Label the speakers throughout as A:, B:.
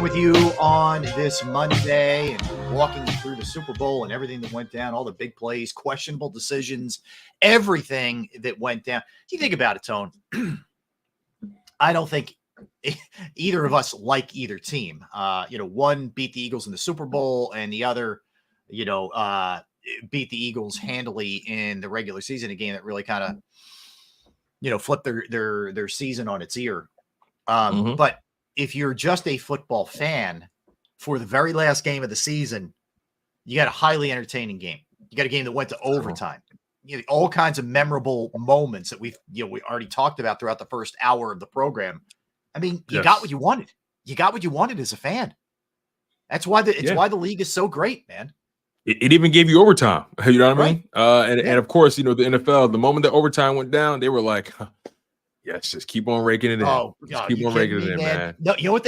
A: With you on this Monday and walking you through the Super Bowl and everything that went down, all the big plays, questionable decisions, everything that went down. You think about it, Tone. I don't think either of us like either team. One beat the Eagles in the Super Bowl and the other, beat the Eagles handily in the regular season, a game that really kind of, flipped their season on its ear. But if you're just a football fan, for the very last game of the season, you got a highly entertaining game. You got a game that went to overtime. All kinds of memorable moments that we already talked about throughout the first hour of the program. I mean, you got what you wanted. You got what you wanted as a fan. That's why why the league is so great, man.
B: It even gave you overtime. You know what I mean? And of course, the NFL, the moment that overtime went down, they were like, yes, just keep on raking it in.
A: Oh, God,
B: keep on raking it in, man.
A: No, you know what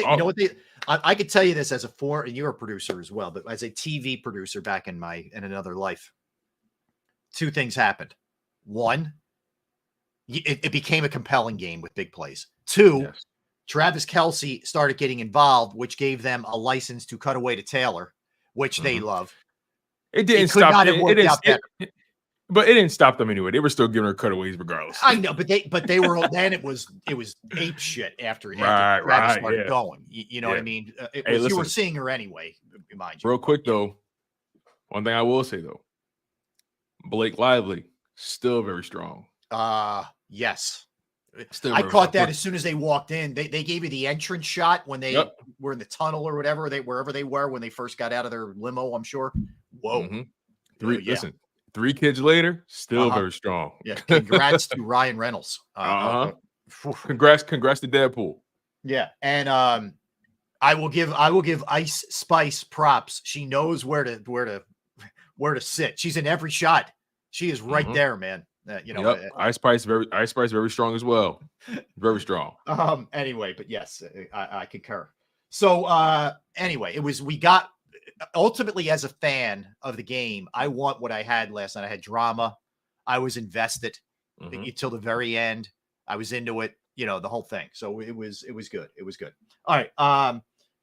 A: I could tell you this as you're a producer as well, but as a TV producer back in another life, two things happened. One, it became a compelling game with big plays. Two, Travis Kelce started getting involved, which gave them a license to cut away to Taylor, which they love.
B: It didn't stop. But it didn't stop them anyway. They were still giving her cutaways regardless.
A: I know, but they were then it was ape shit after Travis started going. You know what I mean? You were seeing her anyway, mind you.
B: Real quick though, one thing I will say though, Blake Lively still very strong.
A: Yes.
B: Still
A: I caught that as soon as they walked in. They gave you the entrance shot when they were in the tunnel or whatever wherever they were when they first got out of their limo. I'm sure. Whoa.
B: Listen. 3 kids later, still very strong.
A: Yeah, congrats to Ryan Reynolds.
B: Congrats to Deadpool.
A: Yeah, and I will give Ice Spice props. She knows where to sit. She's in every shot. She is right there, man.
B: Ice Spice very strong as well. Very strong.
A: Anyway, but yes, I concur. So anyway, ultimately, as a fan of the game, I want what I had last night. I had drama. I was invested until the very end. I was into it, the whole thing. So it was good. It was good. All right.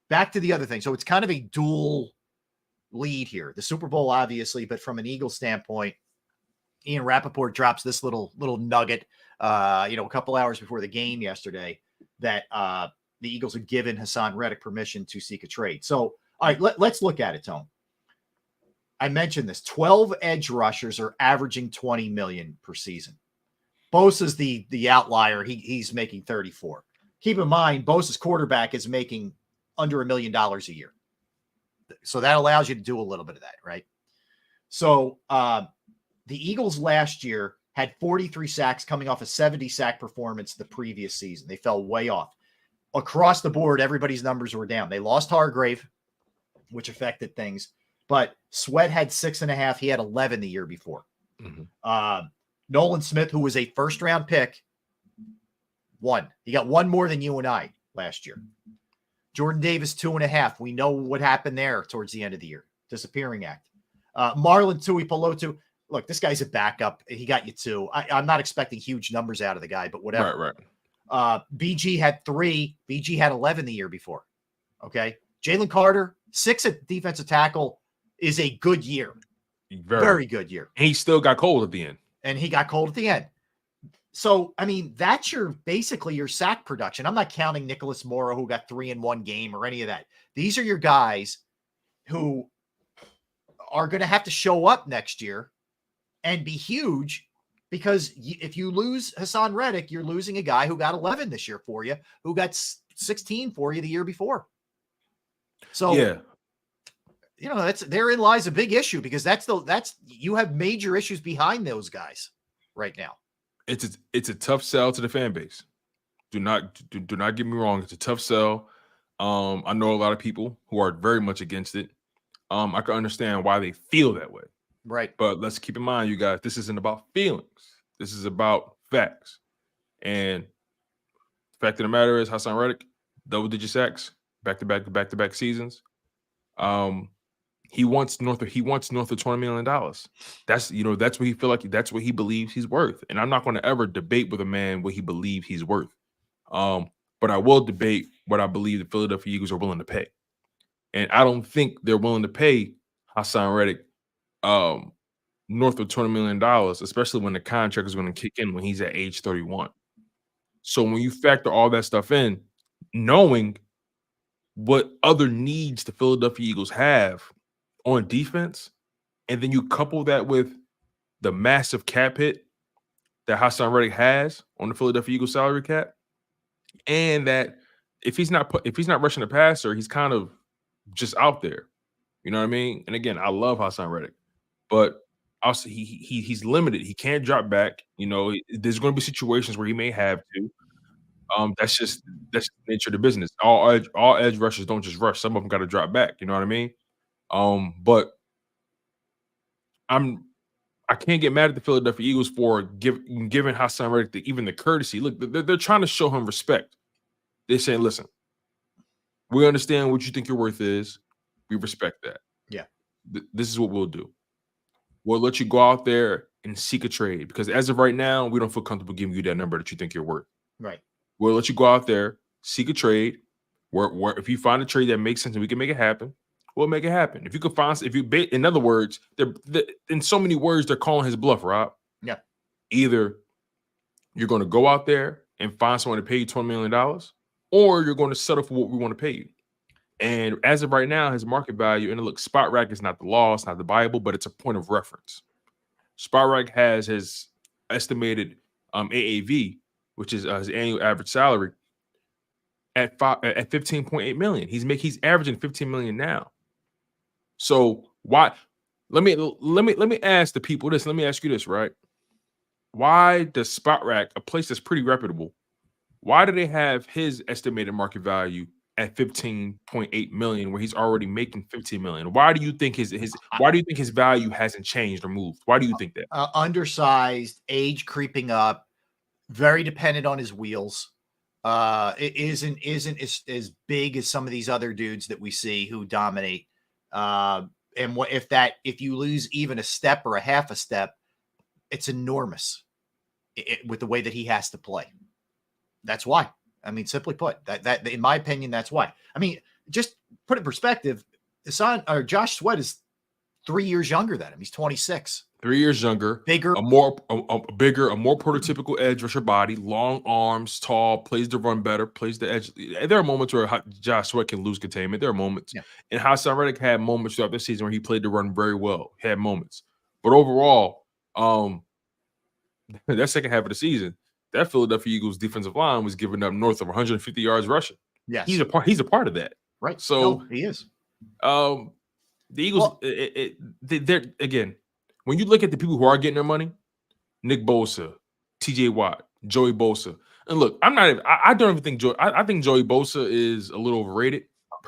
A: Back to the other thing. So it's kind of a dual lead here. The Super Bowl, obviously, but from an Eagles standpoint, Ian Rappaport drops this little nugget, a couple hours before the game yesterday that the Eagles had given Haason Reddick permission to seek a trade. So, all right, let's look at it, Tone. I mentioned this. 12 edge rushers are averaging $20 million per season. Bosa's the outlier. He's making 34. Keep in mind, Bosa's quarterback is making under $1 million a year. So that allows you to do a little bit of that, right? So the Eagles last year had 43 sacks coming off a 70 sack performance the previous season. They fell way off. Across the board, everybody's numbers were down. They lost Hargrave, which affected things. But Sweat had 6.5. He had 11 the year before. Nolan Smith, who was a first-round pick, won. He got one more than you and I last year. Jordan Davis, 2.5. We know what happened there towards the end of the year. Disappearing act. Marlon Tuipulotu. Look, this guy's a backup. He got you 2. I'm not expecting huge numbers out of the guy, but whatever.
B: Right.
A: BG had 3. BG had 11 the year before. Okay. Jalen Carter, 6 at defensive tackle is a good year. Very good year.
B: And he still got cold at the end.
A: So, I mean, that's basically your sack production. I'm not counting Nicholas Morrow, who got 3 in one game or any of that. These are your guys who are going to have to show up next year and be huge, because if you lose Haason Reddick, you're losing a guy who got 11 this year for you, who got 16 for you the year before. So,
B: yeah,
A: therein lies a big issue, because you have major issues behind those guys right now.
B: It's a tough sell to the fan base. Do not get me wrong. It's a tough sell. I know a lot of people who are very much against it. I can understand why they feel that way.
A: Right.
B: But let's keep in mind, you guys, this isn't about feelings. This is about facts. And the fact of the matter is, Haason Reddick, double-digit sacks, back-to-back seasons. He wants north of $20 million. That's what he feel like. That's what he believes he's worth. And I'm not going to ever debate with a man what he believes he's worth. But but I will debate what I believe the Philadelphia Eagles are willing to pay. And I don't think they're willing to pay Haason Reddick north of $20 million, especially when the contract is going to kick in when he's at age 31. So when you factor all that stuff in, knowing what other needs the Philadelphia Eagles have on defense, and then you couple that with the massive cap hit that Haason Reddick has on the Philadelphia Eagles salary cap, and that if he's not rushing the passer, he's kind of just out there. You know what I mean? And again, I love Haason Reddick, but also he's limited. He can't drop back. You know, there's going to be situations where he may have to. That's the nature of the business. All edge rushers don't just rush. Some of them got to drop back. You know what I mean? But I can't get mad at the Philadelphia Eagles for giving Haason Reddick even the courtesy. Look, they're trying to show him respect. They're saying, listen, we understand what you think your worth is. We respect that.
A: Yeah.
B: This is what we'll do. We'll let you go out there and seek a trade, because as of right now, we don't feel comfortable giving you that number that you think you're worth.
A: Right.
B: We'll let you go out there, seek a trade. Where if you find a trade that makes sense and we can make it happen, we'll make it happen. If you could find, in other words, in so many words, they're calling his bluff, Rob.
A: Yeah.
B: Either you're going to go out there and find someone to pay you $20 million, or you're going to settle for what we want to pay you. And as of right now, his market value, and look, Spot Rack is not the law, it's not the Bible, but it's a point of reference. Spot Rack has his estimated AAV, which is his annual average salary, at $15.8 million. He's averaging $15 million now. So why? Let me ask the people this. Let me ask you this, right? Why does Spot Rack, a place that's pretty reputable, why do they have his estimated market value at $15.8 million where he's already making $15 million? Why do you think his value hasn't changed or moved? Why do you think that?
A: Undersized, age creeping up, very dependent on his wheels. It isn't as big as some of these other dudes that we see who dominate. And what if you lose even a step or a half a step, it's enormous with the way that he has to play. That's why. I mean, simply put, that in my opinion, that's why. I mean, just put it in perspective. Josh Sweat is 3 years younger than him. He's 26.
B: 3 years younger,
A: bigger,
B: a more prototypical edge rusher body, long arms, tall, plays the run better, plays the edge. There are moments where Josh Sweat can lose containment. There are moments, and Haason Reddick had moments throughout the season where he played the run very well. He had moments, but overall, that second half of the season, that Philadelphia Eagles defensive line was giving up north of 150 yards rushing.
A: Yes,
B: he's a part of that.
A: Right.
B: So
A: he is.
B: The Eagles, they're again. When you look at the people who are getting their money, Nick Bosa, TJ Watt, Joey Bosa, and look, I don't even think I think Joey Bosa is a little overrated.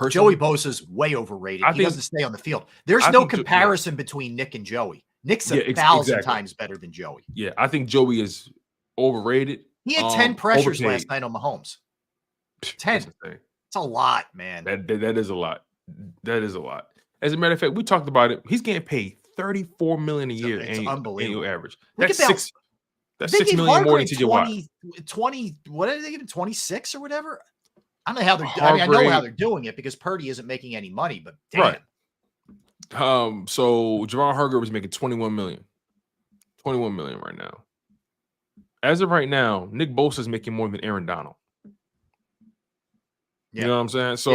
A: Joey
B: Personally.
A: Bosa's way overrated. He doesn't stay on the field. There's no comparison between Nick and Joey. Nick's 1,000 times better than Joey.
B: Yeah, I think Joey is overrated.
A: He had 10 pressures last night on Mahomes. 10. It's a lot, man.
B: That is a lot. That is a lot. As a matter of fact, we talked about it. He's getting paid $34 million a year annual average. That's $6 million more than TJ Watt.
A: 20, what are they giving? 26 or whatever? I don't know how they're I know how they're doing it because Purdy isn't making any money, but damn.
B: Right. So Javon Hargrave is making $21 million. $21 million right now. As of right now, Nick Bosa is making more than Aaron Donald. Yeah. You know what I'm saying? So,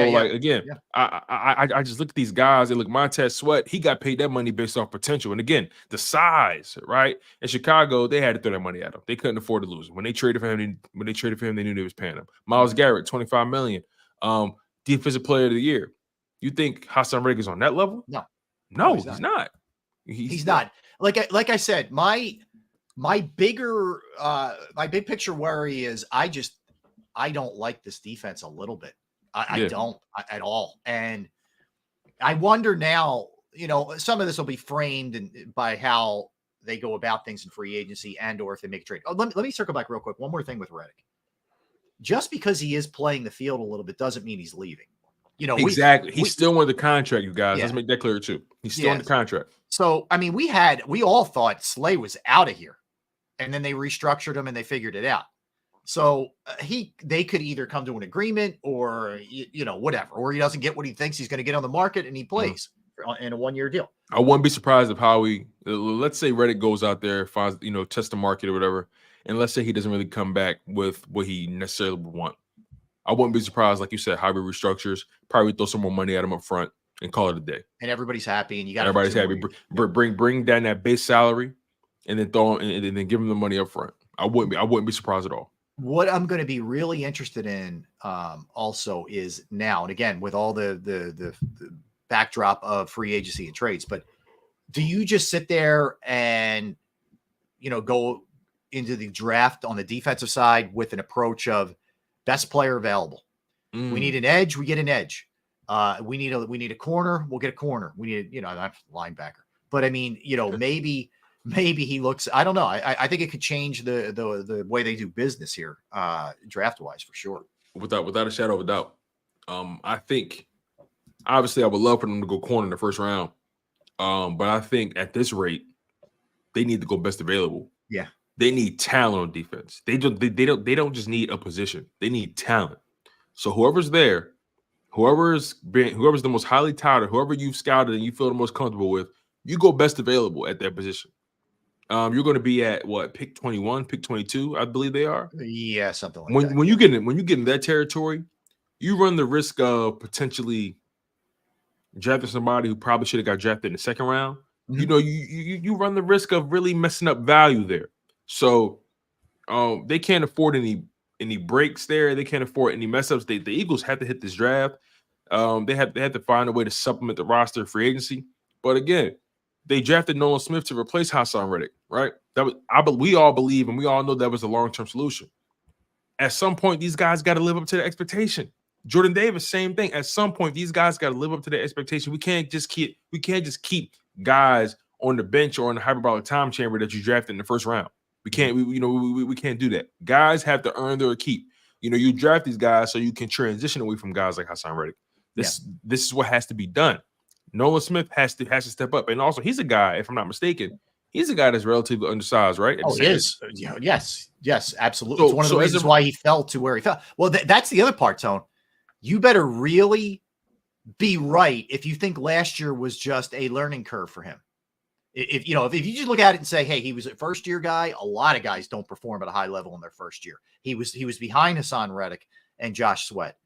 B: I just look at these guys and look, Montez Sweat, he got paid that money based off potential. And again, the size, right? In Chicago, they had to throw that money at him. They couldn't afford to lose him. When they traded for him, they knew they was paying him. Myles Garrett, $25 million. Defensive player of the year. You think Haason Reddick is on that level? No, he's not. He's not.
A: Like I said, my big picture worry is I don't like this defense a little bit. I don't at all. And I wonder now, some of this will be framed by how they go about things in free agency and or if they make a trade. Let me circle back real quick. One more thing with Reddick. Just because he is playing the field a little bit doesn't mean he's leaving.
B: Exactly. He's still under the contract, you guys. Let's make that clear too. He's still under contract. So, I mean, we all thought Slay was out of here. And then they restructured him and they figured it out.
A: So they could either come to an agreement or, whatever, or he doesn't get what he thinks he's going to get on the market and he plays in a 1-year deal.
B: I wouldn't be surprised if Howie, let's say Reddick goes out there, finds, test the market or whatever. And let's say he doesn't really come back with what he necessarily would want. I wouldn't be surprised, like you said, Howie restructures, probably throw some more money at him up front and call it a day.
A: And everybody's happy, and you got
B: everybody's happy. Bring down that base salary, and then and then give him the money up front. I wouldn't be surprised at all.
A: What I'm going to be really interested in also is now, and again, with all the backdrop of free agency and trades, but do you just sit there and go into the draft on the defensive side with an approach of best player available? We need an edge, we get an edge. We need a corner, we'll get a corner. We need not a linebacker, but I mean, maybe he looks. I don't know. I think it could change the way they do business here, draft wise, for sure.
B: Without a shadow of a doubt. I think obviously I would love for them to go corner in the first round, but I think at this rate they need to go best available.
A: Yeah,
B: they need talent on defense. They don't just need a position. They need talent. So whoever's there, whoever's the most highly touted, whoever you've scouted and you feel the most comfortable with, you go best available at that position. You're going to be at what, pick 21, pick 22, I believe they are.
A: Yeah, something like that.
B: When you get in that territory, you run the risk of potentially drafting somebody who probably should have got drafted in the second round. Mm-hmm. You run the risk of really messing up value there. So they can't afford any breaks there. They can't afford any mess ups. The Eagles have to hit this draft. They have to find a way to supplement the roster free agency. But again, they drafted Nolan Smith to replace Haason Reddick, right? We all believe and we all know that was a long-term solution. At some point, these guys got to live up to the expectation. Jordan Davis, same thing. At some point, these guys got to live up to the expectation. We can't just keep guys on the bench or in the hyperbolic time chamber that you drafted in the first round. We can't. We can't do that. Guys have to earn their keep. You draft these guys so you can transition away from guys like Haason Reddick. This is what has to be done. Nolan Smith has to step up, and also he's a guy, if I'm not mistaken, he's a guy that's relatively undersized, right?
A: Oh, he is. Yes, absolutely. It's one of the reasons why he fell to where he fell. Well, that's the other part, Tone. You better really be right if you think last year was just a learning curve for him. If you just look at it and say, hey, he was a first-year guy, a lot of guys don't perform at a high level in their first year. He was behind Haason Reddick and Josh Sweat.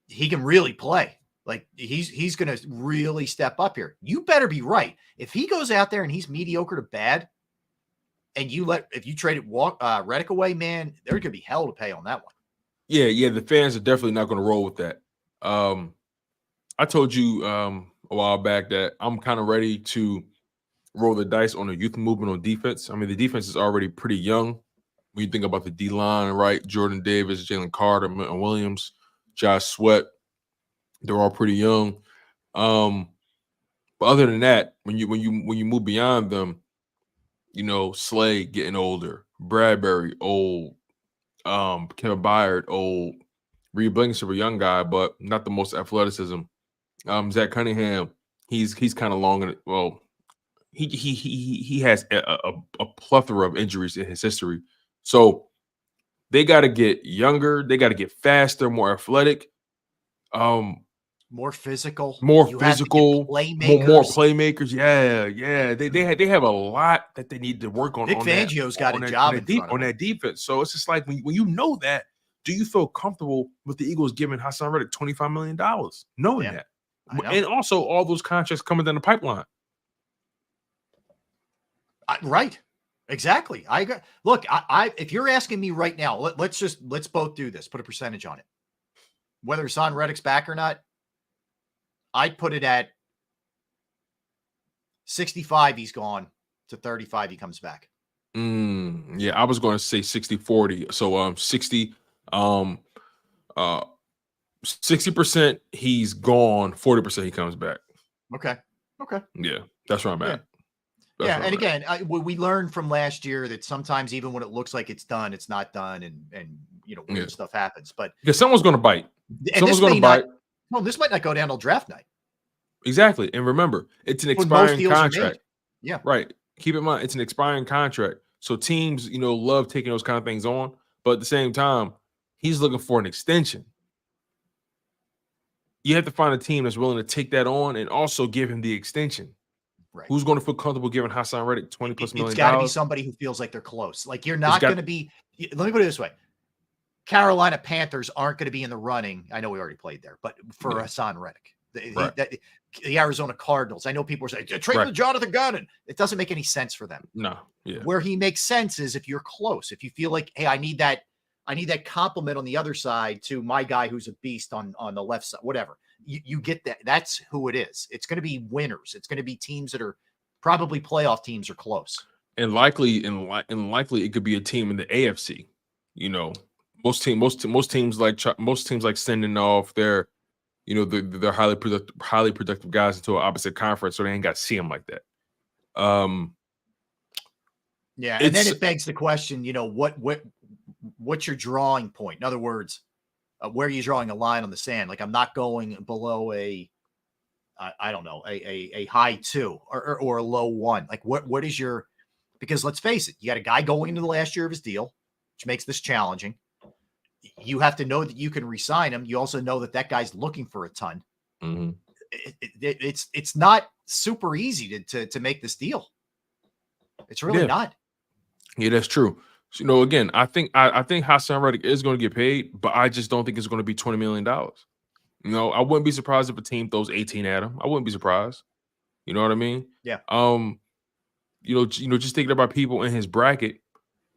A: He can really play. Like he's going to really step up here. You better be right. If he goes out there and he's mediocre to bad, and if you trade Reddick away, man, there's going to be hell to pay on that one.
B: Yeah. The fans are definitely not going to roll with that. I told you a while back that I'm kind of ready to roll the dice on the youth movement on defense. I mean, the defense is already pretty young. When you think about the D-line, right? Jordan Davis, Jalen Carter, Milton Williams, Josh Sweat. They're all pretty young. But other than that, when you move beyond them, Slade getting older, Bradbury old, Kevin Byard old, Reed Blankenship a young guy, but not the most athleticism. Zach Cunningham, he's kind of long. Well, he has a plethora of injuries in his history. So they got to get younger. They got to get faster, more athletic.
A: More physical,
B: more
A: playmakers.
B: Yeah. They have a lot that they need to work on.
A: Vic Fangio's got a job
B: on that defense. So it's just like when you know that, do you feel comfortable with the Eagles giving Haason Reddick $25 million, knowing that, and also all those contracts coming down the pipeline?
A: Right, exactly. I agree. Look, if you're asking me right now, let's both do this. Put a percentage on it, whether Haason Reddick's back or not. I'd put it at 65, he's gone, to 35, he comes back.
B: Yeah, I was going to say 60-40. So 60% he's gone, 40% he comes back.
A: Okay.
B: Yeah, that's where I'm at.
A: And again, we learned from last year that sometimes even when it looks like it's done, it's not done, and weird stuff happens. But
B: because someone's going to bite. Someone's going to bite.
A: No, this might not go down till draft night.
B: Exactly. And remember, it's an expiring contract.
A: Yeah.
B: Right. Keep in mind, it's an expiring contract. So teams, love taking those kind of things on. But at the same time, he's looking for an extension. You have to find a team that's willing to take that on and also give him the extension.
A: Right.
B: Who's going to feel comfortable giving Haason Reddick $20+ million?
A: It's got to be somebody who feels like they're close. Like you're not going to be. Let me put it this way: Carolina Panthers aren't going to be in the running. I know we already played there, but for Haason Reddick, the Arizona Cardinals. I know people are saying trade with Jonathan Gannon. It doesn't make any sense for them.
B: No. Yeah.
A: Where he makes sense is if you're close. If you feel like, hey, I need that compliment on the other side to my guy who's a beast on the left side, whatever. You get that. That's who it is. It's going to be winners. It's going to be teams that are probably playoff teams or close. And
B: likely it could be a team in the AFC. You know, most teams like sending off their, you know, their highly productive guys into an opposite conference, so they ain't got to see them like that.
A: Yeah, and then it begs the question, you know, what's your drawing point? In other words, where are you drawing a line on the sand? Like, I'm not going below I don't know, a high 2 or a low 1. Like, what is your? Because let's face it, you got a guy going into the last year of his deal, which makes this challenging. You have to know that you can re-sign him. You also know that guy's looking for a ton.
B: Mm-hmm.
A: It's not super easy to make this deal. It's really not.
B: Yeah, that's true. So, you know, again, I think Haason Reddick is going to get paid, but I just don't think it's going to be $20 million. You know, I wouldn't be surprised if a team throws 18 at him. I wouldn't be surprised. You know what I mean?
A: Yeah.
B: You know, just thinking about people in his bracket,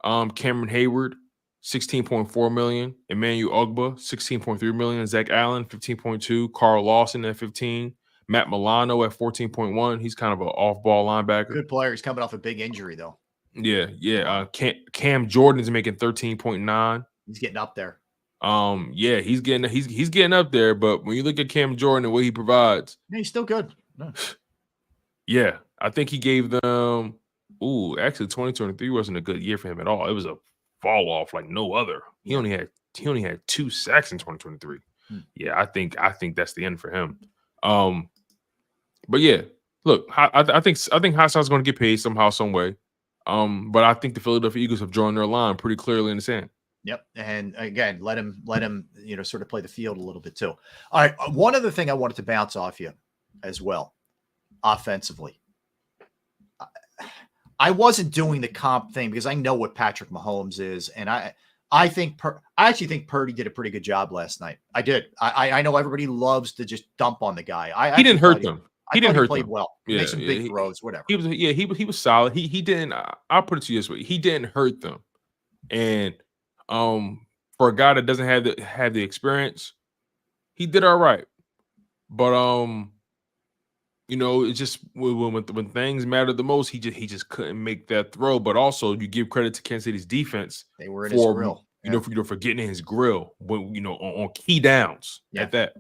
B: Cameron Hayward, 16.4 million, Emmanuel Ogbah, 16.3 million, Zach Allen, 15.2, Carl Lawson at 15, Matt Milano at 14.1. He's kind of an off-ball linebacker.
A: Good player. He's coming off a big injury, though.
B: Yeah. Cam Jordan's making 13.9.
A: He's getting up there.
B: Yeah, he's getting up there. But when you look at Cam Jordan and what he provides,
A: he's still good.
B: Yeah, I think he gave them. Actually, 2023 wasn't a good year for him at all. It was a fall off like no other. He only had 2 sacks in 2023. Yeah, I think that's the end for him. But yeah, look, I think Haason's going to get paid somehow, some way. But I think the Philadelphia Eagles have drawn their line pretty clearly in the sand.
A: Yep, and again, let him, you know, sort of play the field a little bit too. All right, one other thing I wanted to bounce off you as well, offensively. I wasn't doing the comp thing because I know what Patrick Mahomes is, and I actually think Purdy did a pretty good job last night. I did. I know everybody loves to just dump on the guy.
B: He didn't hurt them.
A: He played well. Yeah, made some big throws, whatever.
B: He was solid. He didn't. I'll put it to you this way: he didn't hurt them, and for a guy that doesn't have the experience, he did all right. But you know, it's just when things mattered the most, he just couldn't make that throw. But also, you give credit to Kansas City's defense.
A: They were in his grill.
B: You know, for getting in his grill when, you know, on key downs at that.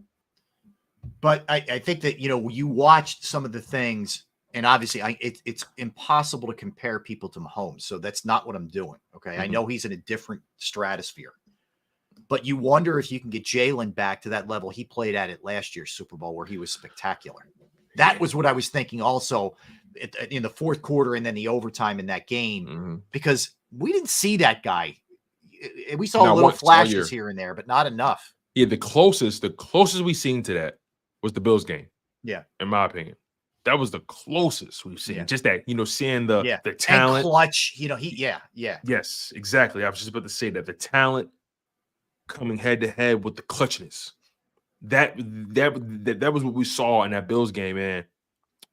A: But I think that, you know, you watched some of the things, and obviously it's impossible to compare people to Mahomes. So that's not what I'm doing. Okay. I know he's in a different stratosphere, but you wonder if you can get Jalen back to that level he played at last year's Super Bowl, where he was spectacular. That was what I was thinking also in the fourth quarter and then the overtime in that game, because we didn't see that guy. We saw little flashes here and there, but not enough.
B: Yeah, the closest we seen to that was the Bills game.
A: Yeah,
B: in my opinion, that was the closest we've seen. Just that, you know, seeing the talent,
A: and clutch. You know,
B: yes, exactly. I was just about to say that the talent coming head to head with the clutchness. That was what we saw in that Bills game, man.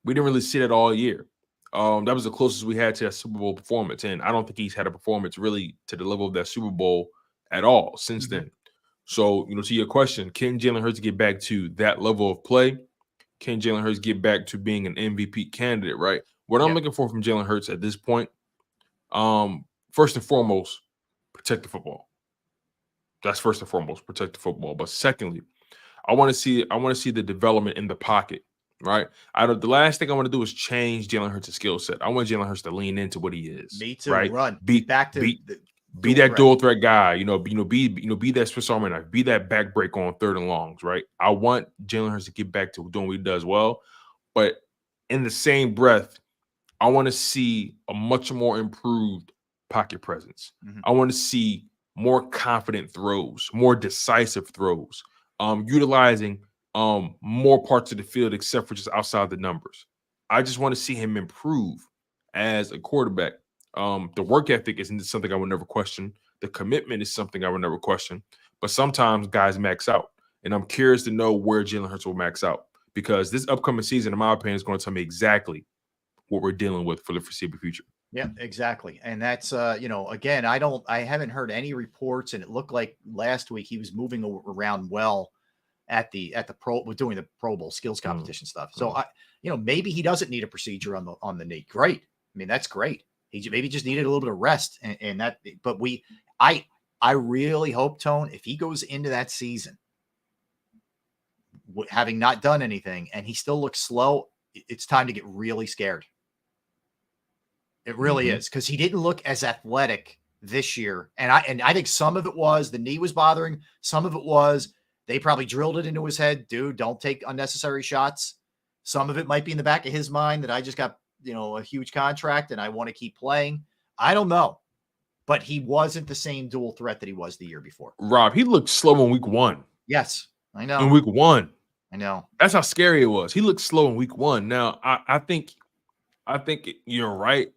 B: We didn't really see that all year. That was the closest we had to that Super Bowl performance, and I don't think he's had a performance really to the level of that Super Bowl at all since then. So, you know, to your question, can Jalen Hurts get back to that level of play? Can Jalen Hurts get back to being an MVP candidate, right? What I'm looking for from Jalen Hurts at this point, first and foremost, protect the football. That's first and foremost, protect the football. But secondly, I want to see the development in the pocket, right? The last thing I want to do is change Jalen Hurts' skill set. I want Jalen Hurts to lean into what he is.
A: Me too.
B: Right?
A: Run.
B: Be that dual threat guy. Be that Swiss Army knife. Be that back break on third and longs. Right. I want Jalen Hurts to get back to doing what he does well, but in the same breath, I want to see a much more improved pocket presence. I want to see more confident throws, more decisive throws, utilizing more parts of the field except for just outside the numbers. I just want to see him improve as a quarterback. The work ethic isn't something I would never question. The commitment is something I would never question. But sometimes guys max out. And I'm curious to know where Jalen Hurts will max out, because this upcoming season, in my opinion, is going to tell me exactly what we're dealing with for the foreseeable future.
A: Yeah, exactly. And that's, again, I haven't heard any reports, and it looked like last week he was moving around well at the doing the Pro Bowl skills competition stuff. So maybe he doesn't need a procedure on the knee. Great. I mean, that's great. He maybe just needed a little bit of rest, and that, but I really hope, Tone, if he goes into that season having not done anything and he still looks slow, it's time to get really scared. It really is, because he didn't look as athletic this year. And I think some of it was the knee was bothering. Some of it was they probably drilled it into his head. Dude, don't take unnecessary shots. Some of it might be in the back of his mind that I just got, a huge contract and I want to keep playing. I don't know. But he wasn't the same dual threat that he was the year before.
B: Rob, he looked slow in week 1.
A: Yes, I know.
B: In week 1.
A: I know.
B: That's how scary it was. He looked slow in week 1. Now, I think you're right.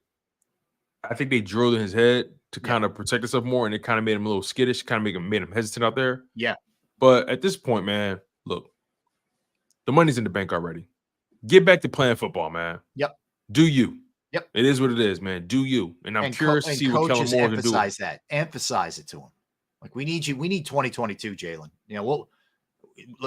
B: I think they drilled in his head to kind of protect himself more, and it kind of made him a little skittish, kind of made him hesitant out there.
A: Yeah.
B: But at this point, man, look, the money's in the bank already. Get back to playing football, man.
A: Yep.
B: Do you.
A: Yep.
B: It is what it is, man. Do you. And I'm curious to see what Kellen Moore can do.
A: Emphasize that. Emphasize it to him. Like, we need you. We need 2022, Jalen.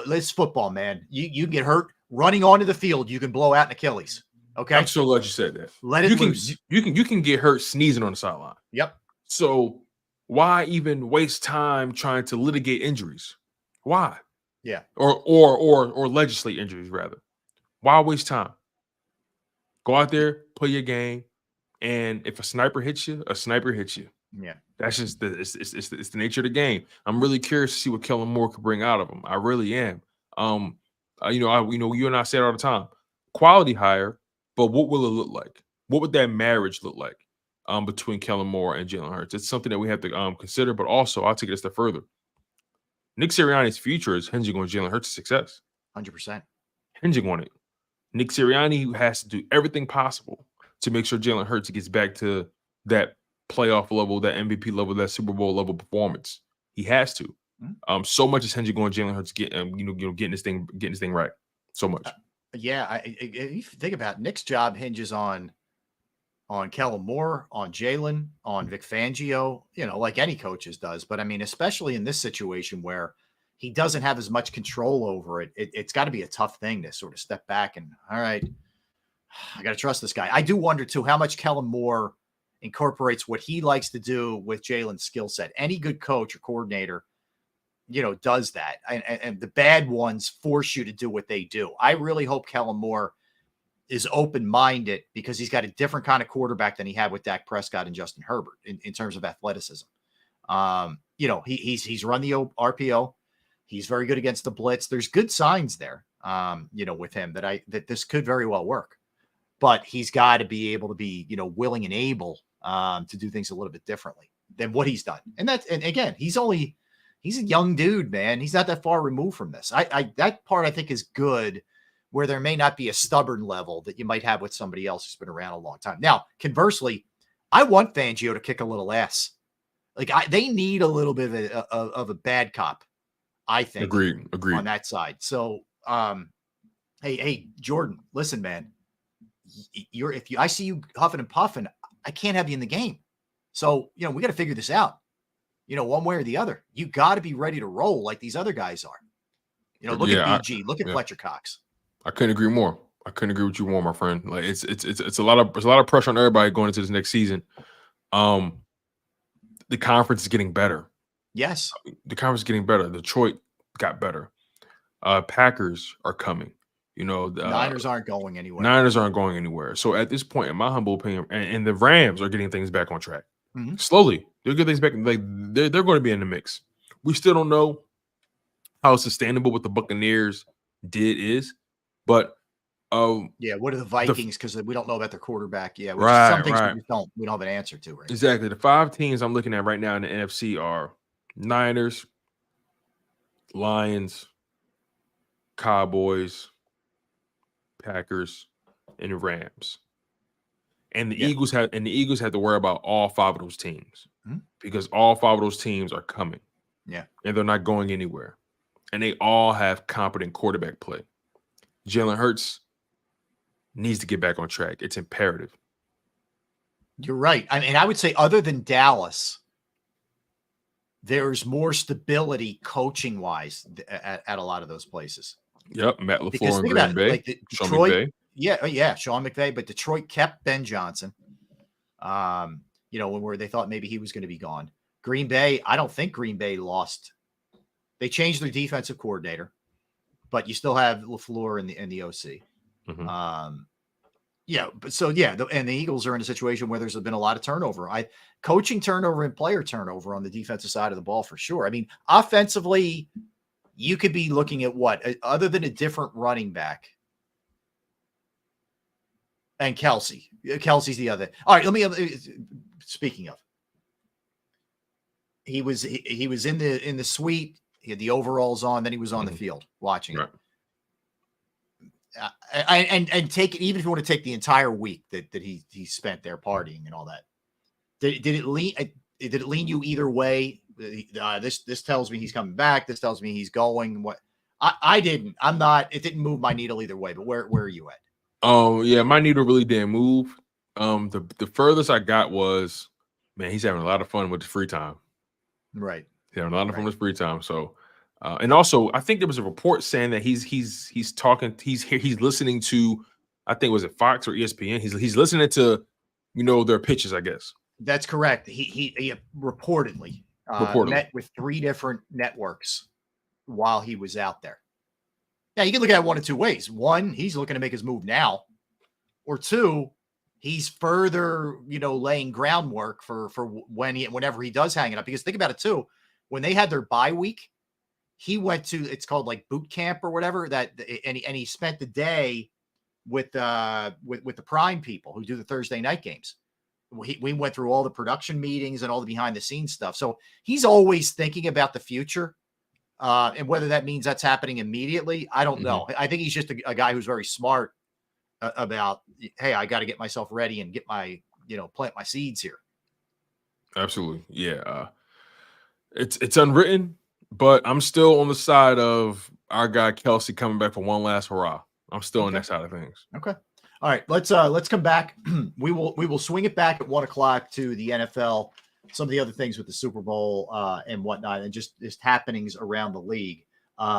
A: Let's football, man. You can get hurt running onto the field. You can blow out an Achilles. Okay.
B: I'm so glad you said that.
A: Let it loose.
B: You can get hurt sneezing on the sideline.
A: Yep.
B: So why even waste time trying to litigate injuries? Why?
A: Yeah.
B: Or legislate injuries, rather. Why waste time? Go out there, play your game, and if a sniper hits you, a sniper hits you.
A: Yeah.
B: That's just it's the nature of the game. I'm really curious to see what Kellen Moore could bring out of him. I really am. You and I say it all the time. Quality hire, but what will it look like? What would that marriage look like between Kellen Moore and Jalen Hurts? It's something that we have to consider, but also I'll take it a step further. Nick Sirianni's future is hinging on Jalen Hurts' success.
A: 100%.
B: Hinging on it. Nick Sirianni has to do everything possible to make sure Jalen Hurts gets back to that playoff level, that MVP level, that Super Bowl level performance. He has to. So much is hinging on Jalen Hurts getting this thing right. So much.
A: If you think about it, Nick's job hinges on Kellen Moore, on Jalen, on Vic Fangio, like any coach's does. But I mean, especially in this situation where he doesn't have as much control over it, it's got to be a tough thing to sort of step back and, all right, I got to trust this guy. I do wonder, too, how much Kellen Moore incorporates what he likes to do with Jalen's skill set. Any good coach or coordinator, does that. And the bad ones force you to do what they do. I really hope Kellen Moore is open-minded, because he's got a different kind of quarterback than he had with Dak Prescott and Justin Herbert in terms of athleticism. He's run the RPO. He's very good against the blitz. There's good signs there, with him that this could very well work. But he's got to be able to be, willing and able to do things a little bit differently than what he's done. And again, he's a young dude, man. He's not that far removed from this. That part I think is good, where there may not be a stubborn level that you might have with somebody else who's been around a long time. Now, conversely, I want Fangio to kick a little ass. Like, they need a little bit of a bad cop, I think.
B: Agreed.
A: On that side. So, hey, Jordan, listen, man. I see you huffing and puffing, I can't have you in the game. So, we got to figure this out, one way or the other. You got to be ready to roll like these other guys are. Look at BG, look at Fletcher Cox.
B: I couldn't agree more. I couldn't agree with you more, my friend. Like, it's a lot of pressure on everybody going into this next season. The conference is getting better.
A: Yes.
B: The conference is getting better. Detroit got better. Packers are coming.
A: Niners aren't going anywhere.
B: Niners aren't going anywhere. So at this point, in my humble opinion, and the Rams are getting things back on track. Slowly. They're getting things back. Like, they're going to be in the mix. We still don't know how sustainable what the Buccaneers is, but
A: what are the Vikings? Because we don't know about their quarterback. Some things we don't have an answer to. Right?
B: Exactly. The 5 teams I'm looking at right now in the NFC are Niners, Lions, Cowboys, Packers, and Rams. And the Eagles had to worry about all 5 of those teams because all 5 of those teams are coming.
A: Yeah.
B: And they're not going anywhere. And they all have competent quarterback play. Jalen Hurts needs to get back on track. It's imperative.
A: You're right. I mean, I would say other than Dallas, there's more stability coaching wise at a lot of those places.
B: Yep. Matt LaFleur in Green Bay.
A: Like
B: Sean
A: Detroit,
B: McVay.
A: Yeah, Sean McVay, but Detroit kept Ben Johnson. Where they thought maybe he was going to be gone. Green Bay, I don't think Green Bay lost. They changed their defensive coordinator, but you still have LaFleur in the OC.
B: Mm-hmm.
A: And the Eagles are in a situation where there's been a lot of turnover. Coaching turnover and player turnover on the defensive side of the ball for sure. I mean, offensively, you could be looking at what other than a different running back. And Kelsey's the other. All right, speaking of, he was in the suite. He had the overalls on. Then he was on the field watching it. And take it, even if you want to take the entire week that he spent there partying and all that. Did it lean you either way? This tells me he's coming back. This tells me he's going. What I didn't. I'm not. It didn't move my needle either way. But where are you at?
B: Oh yeah, my needle really didn't move. The furthest I got was, man, he's having a lot of fun with his free time.
A: Right.
B: He's having a lot of fun with his free time. So, and also, I think there was a report saying that he's talking. He's listening to, I think was it Fox or ESPN. He's listening to, their pitches. I guess
A: that's correct. He reportedly met with 3 different networks while he was out there. Yeah, you can look at it one of 2 ways. One, he's looking to make his move now, or 2, he's further, laying groundwork for whenever he does hang it up. Because think about it too, when they had their bye week, he went to, it's called like boot camp or whatever and he spent the day with the Prime people who do the Thursday night games. We went through all the production meetings and all the behind the scenes stuff. So he's always thinking about the future. And whether that means that's happening immediately, I don't know. I think he's just a guy who's very smart about, hey, I got to get myself ready and get my, plant my seeds here.
B: Absolutely. Yeah. It's unwritten, but I'm still on the side of our guy Kelsey coming back for one last hurrah. I'm still on that side of things.
A: Okay. All right. Let's come back. We will swing it back at 1:00 to the NFL. Some of the other things with the Super Bowl and whatnot, and just happenings around the league.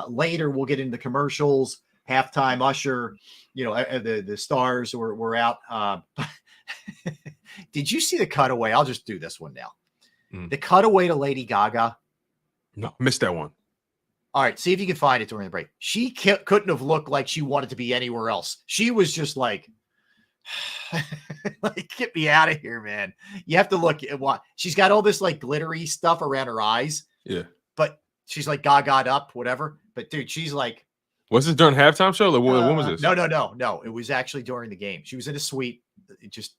A: Later, we'll get into commercials, halftime usher, the stars were out. Did you see the cutaway? I'll just do this one now. The cutaway to Lady Gaga.
B: No, missed that one.
A: All right, see if you can find it during the break. She couldn't have looked like she wanted to be anywhere else. She was just like, get me out of here, man. You have to look at what she's got, all this like glittery stuff around her eyes.
B: Yeah.
A: But she's like gaga'd up, whatever. But dude, she's like,
B: was this during halftime show? Like, when was this?
A: No. It was actually during the game. She was in a suite. It just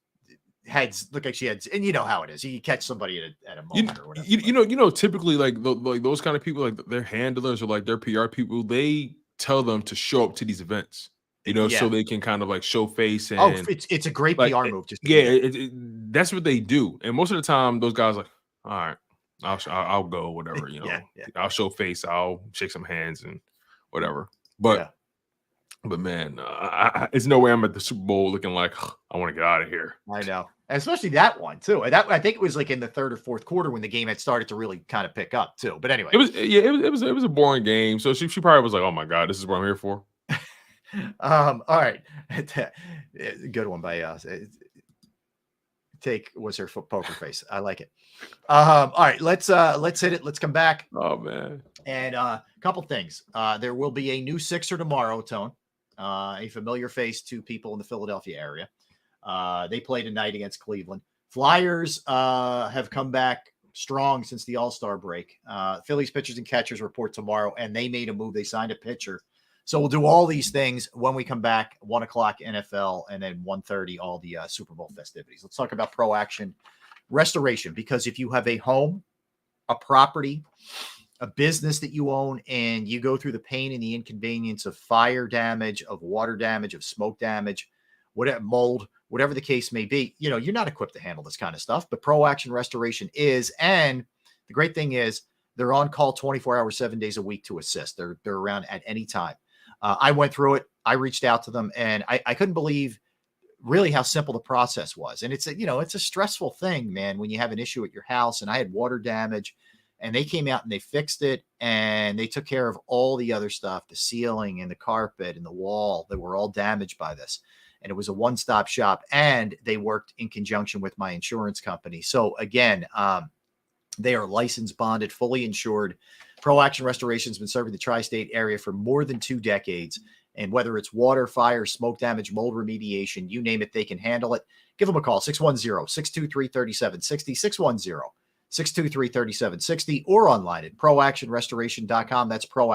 A: heads look like she had, and you know how it is. You catch somebody at a moment or whatever.
B: Typically like those kind of people, like their handlers or like their PR people, they tell them to show up to these events. So they can kind of like show face. And
A: it's a great PR move.
B: That's what they do. And most of the time, those guys are like, all right, I'll go, whatever. I'll show face, I'll shake some hands and whatever. But man, it's no way I'm at the Super Bowl looking like I want to get out of here.
A: I know, and especially that one too. And I think it was like in the 3rd or 4th quarter when the game had started to really kind of pick up too. But anyway,
B: it was a boring game. So she probably was like, oh my god, this is what I'm here for.
A: All right. Good one by was her poker face. I like it. All right, let's hit it. Let's come back.
B: Oh man.
A: And a couple things. There will be a new Sixer tomorrow, Tone. A familiar face to people in the Philadelphia area. They play tonight against Cleveland. Flyers have come back strong since the All-Star break. Phillies pitchers and catchers report tomorrow, and they made a move. They signed a pitcher. So we'll do all these things when we come back, 1:00 NFL, and then 1:30, all the Super Bowl festivities. Let's talk about Pro Action Restoration, because if you have a home a property, a business that you own, and you go through the pain and the inconvenience of fire damage, of water damage, of smoke damage, whatever, mold, whatever the case may be, you know, you're not equipped to handle this kind of stuff, but Pro Action Restoration is. And the great thing is they're on call 24 hours, 7 days a week to assist. They're around at any time. I went through it. I reached out to them, and I couldn't believe really how simple the process was. And it's a stressful thing, man, when you have an issue at your house. And I had water damage, and they came out and they fixed it, and they took care of all the other stuff, the ceiling and the carpet and the wall that were all damaged by this. And it was a one-stop shop, and they worked in conjunction with my insurance company. So again, they are licensed, bonded, fully insured. Pro Action Restoration has been serving the tri-state area for more than 2 decades. And whether it's water, fire, smoke damage, mold remediation, you name it, they can handle it. Give them a call, 610-623-3760, 610-623-3760, or online at proactionrestoration.com. That's Pro